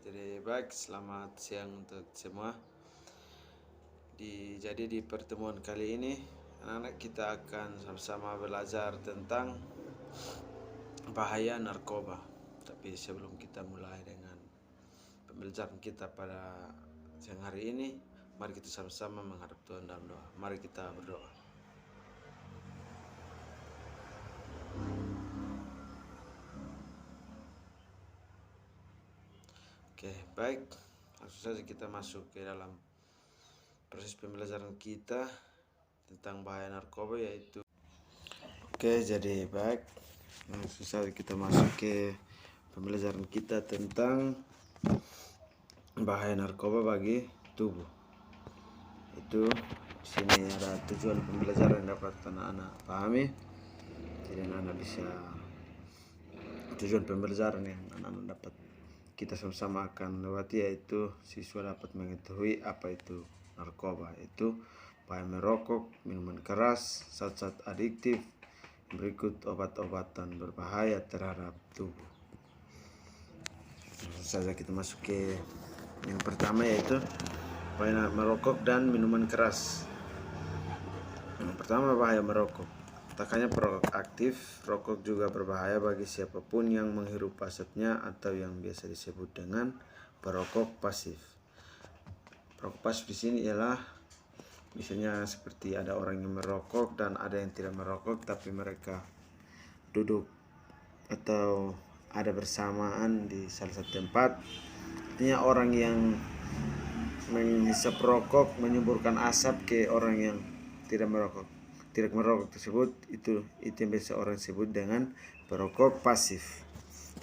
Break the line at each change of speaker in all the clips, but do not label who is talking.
Jadi baik, selamat siang untuk semua. Jadi di pertemuan kali ini, anak-anak kita akan sama-sama belajar tentang bahaya narkoba. Tapi sebelum kita mulai dengan pembelajaran kita pada siang hari ini, mari kita sama-sama menghadap Tuhan dalam doa. Mari kita berdoa. Oke, baik. Langsung saja kita masuk ke dalam proses pembelajaran kita tentang bahaya narkoba, yaitu jadi baik. Langsung saja kita masuk ke pembelajaran kita tentang bahaya narkoba bagi tubuh. Itu di sini ada tujuan pembelajaran yang dapat anak-anak pahami. Jadi anak-anak bisa tujuan pembelajaran yang anak-anak dapat kita sama-sama akan lewati, yaitu siswa dapat mengetahui apa itu narkoba, yaitu bahaya merokok, minuman keras, zat-zat adiktif, berikut obat-obatan berbahaya terhadap tubuh. Langsung saja kita masuk ke yang pertama, yaitu bahaya merokok dan minuman keras. Yang pertama, bahaya merokok. Tak hanya perokok aktif, rokok juga berbahaya bagi siapapun yang menghirup asapnya atau yang biasa disebut dengan perokok pasif. Perokok pasif di sini ialah misalnya seperti ada orang yang merokok dan ada yang tidak merokok, tapi mereka duduk atau ada bersamaan di salah satu tempat. Artinya orang yang menghisap rokok menyuburkan asap ke orang yang tidak merokok tersebut, itu yang biasa orang sebut dengan perokok pasif.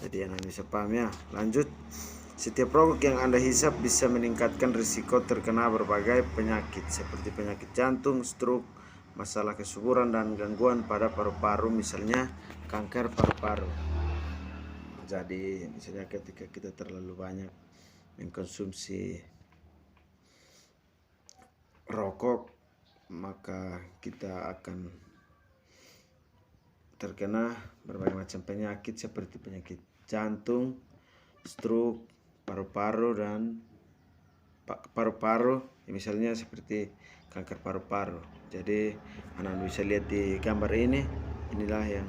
Jadi Anda bisa paham ya. Lanjut, setiap rokok yang Anda hisap bisa meningkatkan risiko terkena berbagai penyakit seperti penyakit jantung, stroke, masalah kesuburan dan gangguan pada paru-paru, misalnya kanker paru-paru. Jadi misalnya ketika kita terlalu banyak mengkonsumsi rokok, maka kita akan terkena berbagai macam penyakit seperti penyakit jantung, stroke, paru-paru misalnya seperti kanker paru-paru. Jadi Anda bisa lihat di gambar ini, inilah yang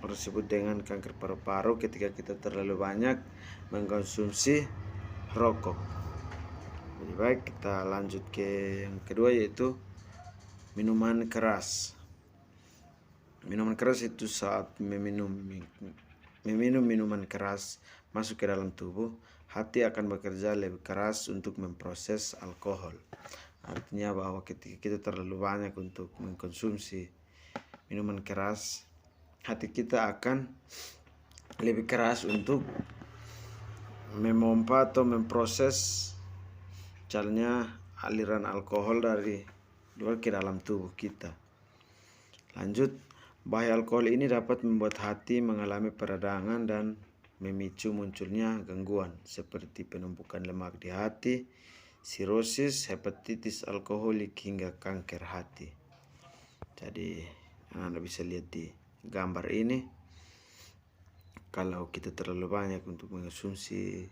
orang sebut dengan kanker paru-paru ketika kita terlalu banyak mengkonsumsi rokok. Jadi baik, kita lanjut ke yang kedua, yaitu minuman keras. Minuman keras itu saat meminum minuman keras masuk ke dalam tubuh, hati akan bekerja lebih keras untuk memproses alkohol. Artinya bahwa ketika kita terlalu banyak untuk mengkonsumsi minuman keras, hati kita akan lebih keras untuk memompa atau memproses jalannya aliran alkohol dari luar ke dalam tubuh kita. Lanjut, bahaya alkohol ini dapat membuat hati mengalami peradangan dan memicu munculnya gangguan seperti penumpukan lemak di hati, sirosis, hepatitis alkoholik, hingga kanker hati. Jadi Anda bisa lihat di gambar ini, kalau kita terlalu banyak untuk mengkonsumsi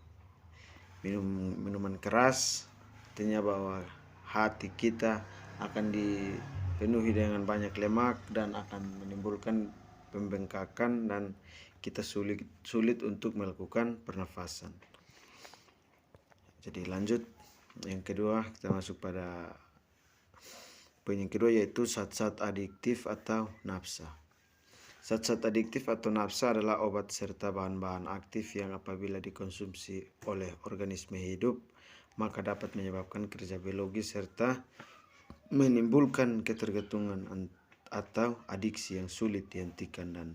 minuman keras, artinya bahwa hati kita akan dipenuhi dengan banyak lemak dan akan menimbulkan pembengkakan dan kita sulit untuk melakukan pernafasan. Jadi lanjut, yang kedua, kita masuk pada poin yang kedua, yaitu zat-zat adiktif atau nafsa. Zat-zat adiktif atau nafsa adalah obat serta bahan-bahan aktif yang apabila dikonsumsi oleh organisme hidup maka dapat menyebabkan kerja biologis serta menimbulkan ketergantungan atau adiksi yang sulit dihentikan dan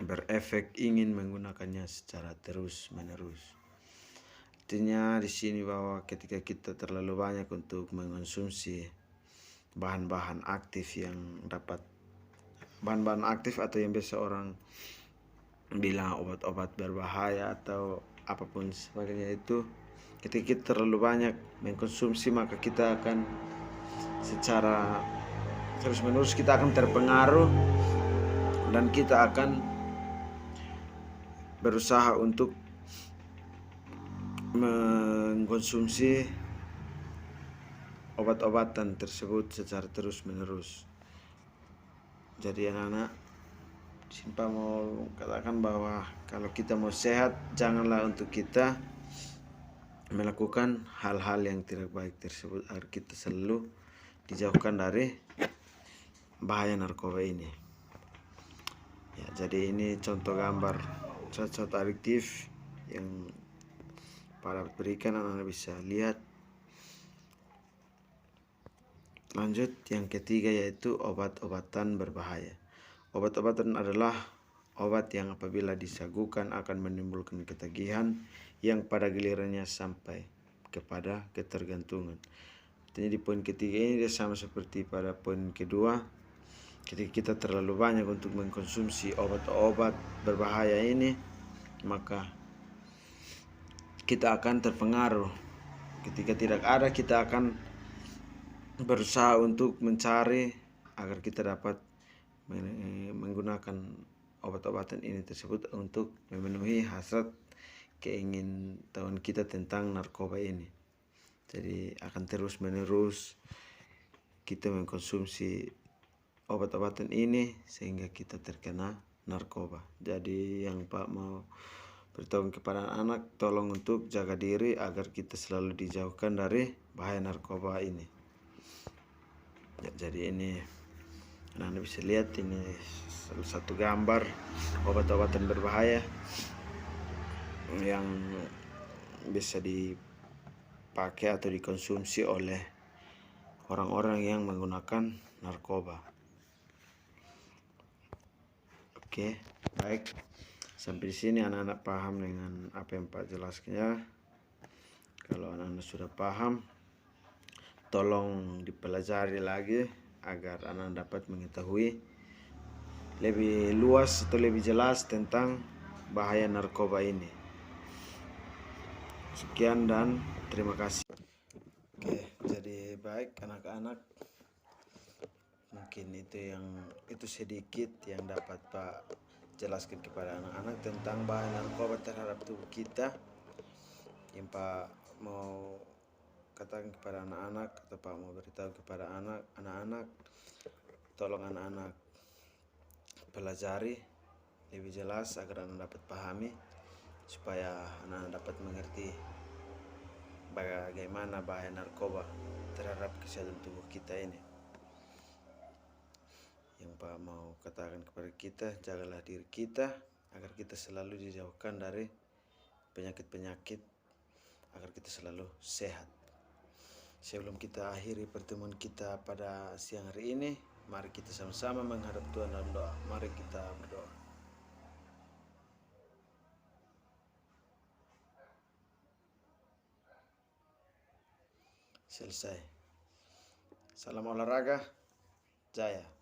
berefek ingin menggunakannya secara terus-menerus. Artinya di sini bahwa ketika kita terlalu banyak untuk mengkonsumsi bahan-bahan aktif atau yang biasa orang bilang obat-obat berbahaya atau apapun sebagainya, itu ketika kita terlalu banyak mengkonsumsi, maka kita akan secara terus-menerus kita akan terpengaruh dan kita akan berusaha untuk mengkonsumsi obat-obatan tersebut secara terus-menerus. Jadi anak-anak, Simpa mau katakan bahwa kalau kita mau sehat, janganlah untuk kita melakukan hal-hal yang tidak baik tersebut, agar kita selalu dijauhkan dari bahaya narkoba ini. Ya, jadi ini contoh gambar zat-zat adiktif yang pada berikan, anak-anak bisa lihat. Lanjut, yang ketiga yaitu obat-obatan berbahaya. Obat-obatan adalah obat yang apabila disagukan akan menimbulkan ketagihan yang pada gilirannya sampai kepada ketergantungan. Jadi di poin ketiga ini dia sama seperti pada poin kedua. Ketika kita terlalu banyak untuk mengkonsumsi obat-obat berbahaya ini, maka kita akan terpengaruh. Ketika tidak ada, kita akan berusaha untuk mencari agar kita dapat menggunakan obat-obatan ini tersebut untuk memenuhi hasrat keingintahuan kita tentang narkoba ini. Jadi akan terus menerus kita mengkonsumsi obat-obatan ini sehingga kita terkena narkoba. Jadi yang Pak mau beritahu kepada anak, tolong untuk jaga diri agar kita selalu dijauhkan dari bahaya narkoba ini. Ya, jadi ini Anda bisa lihat, ini salah satu gambar obat-obatan berbahaya yang bisa dipakai atau dikonsumsi oleh orang-orang yang menggunakan narkoba. Oke, baik. Sampai di sini anak-anak paham dengan apa yang Pak jelaskan ya. Kalau anak-anak sudah paham, tolong dipelajari lagi agar anak dapat mengetahui lebih luas atau lebih jelas tentang bahaya narkoba ini. Sekian dan terima kasih. Oke, jadi baik anak-anak, mungkin itu sedikit yang dapat Pak jelaskan kepada anak-anak tentang bahaya narkoba terhadap tubuh kita. Yang Pak mau katakan kepada anak-anak, atau Pak mau beritahu kepada anak-anak, tolong anak-anak pelajari lebih jelas agar anak dapat pahami, supaya anak dapat mengerti bagaimana bahaya narkoba terhadap kesehatan tubuh kita ini. Yang Pak mau katakan kepada kita, jagalah diri kita agar kita selalu dijauhkan dari penyakit-penyakit, agar kita selalu sehat. Sebelum kita akhiri pertemuan kita pada siang hari ini, mari kita sama-sama menghadap Tuhan dalam doa. Mari kita berdoa. Selesai. Salam olahraga, jaya.